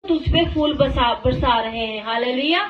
तुझ पे फूल बरसा रहे हैं। हालेलुया।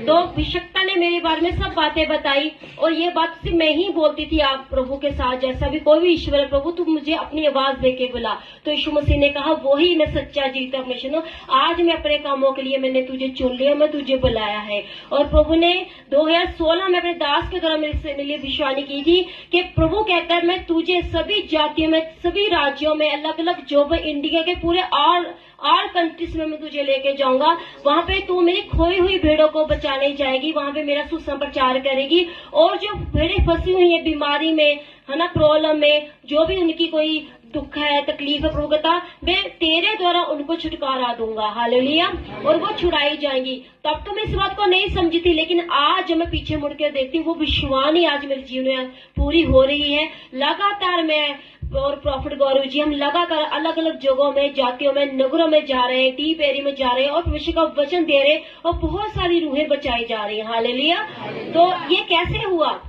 तो अभिषक्ता ने मेरे बारे में सब बातें बताई और ये बात सिर्फ मैं ही बोलती थी आप प्रभु के साथ, जैसा भी कोई भी ईश्वर है, प्रभु तू मुझे अपनी आवाज देके बुला। तो यीशु मसीह ने कहा वही मैं सच्चा जीता परमेश्वर हूँ, आज मैं अपने कामों के लिए मैंने तुझे चुन लिया, मैं तुझे बुलाया है। और प्रभु ने 2016 में अपने दास के द्वारा मेरे लिए भविष्यवाणी की थी कि प्रभु कहता है मैं तुझे सभी जातियों में, सभी राज्यों में, अलग अलग जो इंडिया के पूरे और कंट्रीज में मैं तुझे लेके जाऊंगा। वहां पे तू मेरी खोई हुई भेड़ों को बचाने जाएगी, वहां पे मेरा सुसमाचार करेगी। और जो भेड़ें फंसी हुई है बीमारी में, है ना, प्रॉब्लम में, जो भी उनकी कोई दुख है, तकलीफ है, प्रभु कहता मैं तेरे द्वारा उनको छुटकारा दूंगा। हालेलुया। और वो छुड़ाई जाएंगी। तब तो मैं इस बात को नहीं समझी थी, लेकिन आज जब मैं पीछे मुड़ के देखती हूँ वो विश्वानी आज मेरे जीवन में पूरी हो रही है। लगातार मैं और प्रॉफिट गौरव जी हम लगातार अलग अलग जगहों में, जातियों में, नगरों में जा रहे हैं, डीप एरिया में जा रहे हैं और परमेश्वर का वचन दे रहे हैं और बहुत सारी रूहें बचाई जा रही हैं। हालेलुया। तो ये कैसे हुआ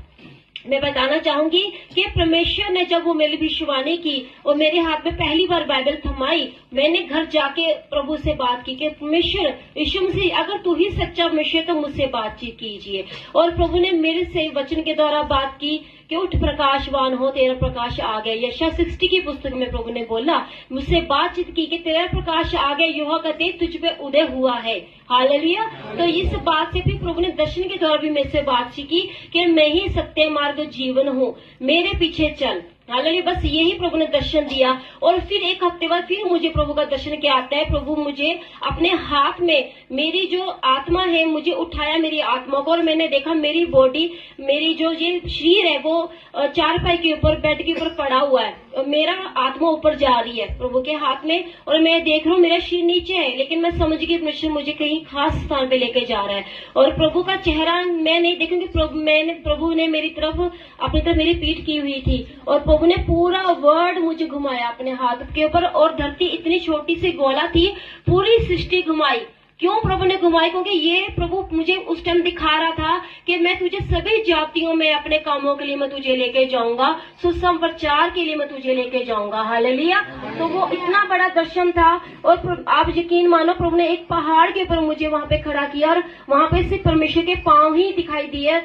मैं बताना चाहूंगी कि परमेश्वर ने जब वो मेरी भविष्यवाणी की और मेरे हाथ में पहली बार बाइबल थमाई, मैंने घर जाके प्रभु से बात की कि परमेश्वर यीशु मसीह अगर तू ही सच्चा परमेश्वर तो मुझसे बातचीत कीजिए। और प्रभु ने मेरे से वचन के द्वारा बात की कि उठ प्रकाशवान हो, तेरा प्रकाश आ गया। यशायाह 60 की पुस्तक में प्रभु ने बोला, मुझसे बातचीत की कि तेरा प्रकाश आ गया, यहोवा का तेज तुझ पे उदय हुआ है। हालेलुया। तो इस बात से भी प्रभु ने दर्शन के द्वारा भी मेरे से बात की कि मैं ही सत्य मार्ग जीवन हूँ, मेरे पीछे चल। हालेलुया। बस यही प्रभु ने दर्शन दिया। और फिर एक हफ्ते बाद फिर मुझे प्रभु का दर्शन क्या आता है, प्रभु मुझे अपने हाथ में मेरी जो आत्मा है मुझे उठाया, मेरी आत्मा को, और मैंने देखा मेरी बॉडी, मेरी जो ये शरीर है वो चारपाई के ऊपर, बेड के ऊपर पड़ा हुआ है और मेरा आत्मा ऊपर जा रही है प्रभु के हाथ में। और मैं देख रहा हूँ मेरा शरीर नीचे है, लेकिन मैं समझ गई परमेश्वर मुझे कहीं खास स्थान पे लेके जा रहा है। और प्रभु का चेहरा मैं नहीं देखूंगी, प्रभु ने मेरी तरफ अपनी तरफ मेरी पीठ की हुई थी और प्रभु ने पूरा वर्ड मुझे घुमाया अपने हाथ के ऊपर। और धरती इतनी छोटी सी गोला थी, पूरी सृष्टि घुमाई। क्यों प्रभु ने घुमाई? क्योंकि ये प्रभु मुझे उस टाइम दिखा रहा था कि मैं तुझे सभी जातियों में अपने कामों के लिए मैं तुझे लेके जाऊंगा, सुसमाचार के लिए मैं तुझे लेके जाऊंगा। हालेलुया। तो वो इतना बड़ा दर्शन था। और आप यकीन मानो प्रभु ने एक पहाड़ के ऊपर मुझे वहां पे खड़ा किया और वहां पे सिर्फ परमेश्वर के पांव ही दिखाई दिए।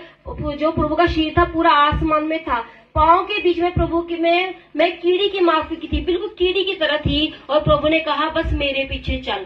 जो प्रभु का शरीर था पूरा आसमान में था, पाँव के बीच में प्रभु की मैं कीड़ी की माफी की थी, बिल्कुल कीड़ी की तरह थी। और प्रभु ने कहा बस मेरे पीछे चल।